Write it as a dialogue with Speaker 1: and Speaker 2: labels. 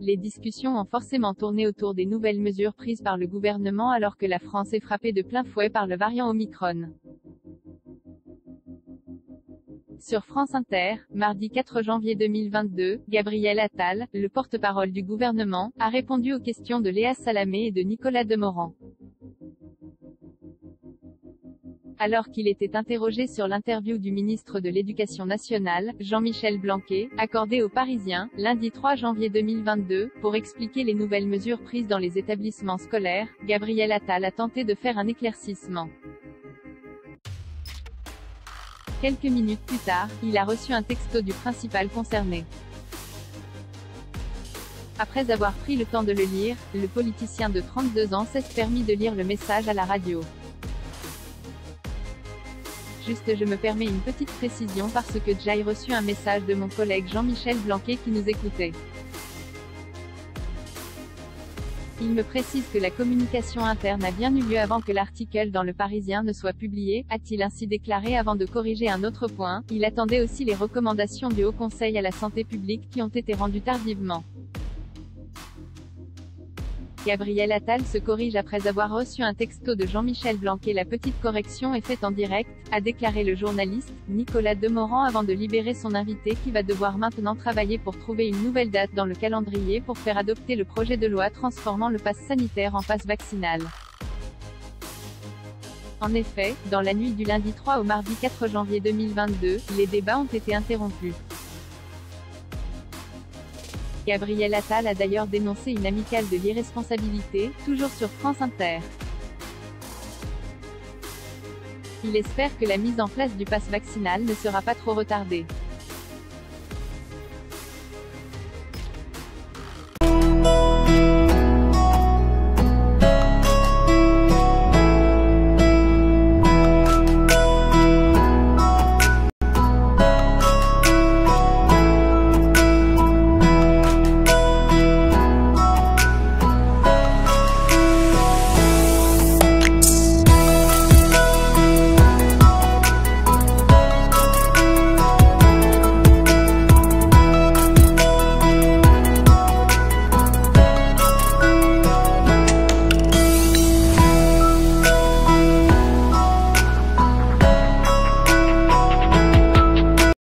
Speaker 1: les discussions ont forcément tourné autour des nouvelles mesures prises par le gouvernement alors que la France est frappée de plein fouet par le variant Omicron. Sur France Inter, mardi 4 janvier 2022, Gabriel Attal, le porte-parole du gouvernement, a répondu aux questions de Léa Salamé et de Nicolas Demorand. Alors qu'il était interrogé sur l'interview du ministre de l'Éducation nationale, Jean-Michel Blanquer, accordée aux Parisiens, lundi 3 janvier 2022, pour expliquer les nouvelles mesures prises dans les établissements scolaires, Gabriel Attal a tenté de faire un éclaircissement. Quelques minutes plus tard, il a reçu un texto du principal concerné. Après avoir pris le temps de le lire, le politicien de 32 ans s'est permis de lire le message à la radio. Juste je me permets une petite précision parce que j'ai reçu un message de mon collègue Jean-Michel Blanquer qui nous écoutait. Il me précise que la communication interne a bien eu lieu avant que l'article dans Le Parisien ne soit publié, a-t-il ainsi déclaré avant de corriger un autre point. Il attendait aussi les recommandations du Haut Conseil à la santé publique qui ont été rendues tardivement. Gabriel Attal se corrige après avoir reçu un texto de Jean-Michel Blanquer. La petite correction est faite en direct, a déclaré le journaliste, Nicolas Demorand avant de libérer son invité qui va devoir maintenant travailler pour trouver une nouvelle date dans le calendrier pour faire adopter le projet de loi transformant le pass sanitaire en pass vaccinal. En effet, dans la nuit du lundi 3 au mardi 4 janvier 2022, les débats ont été interrompus. Gabriel Attal a d'ailleurs dénoncé une amicale de l'irresponsabilité, toujours sur France Inter. Il espère que la mise en place du pass vaccinal ne sera pas trop retardée.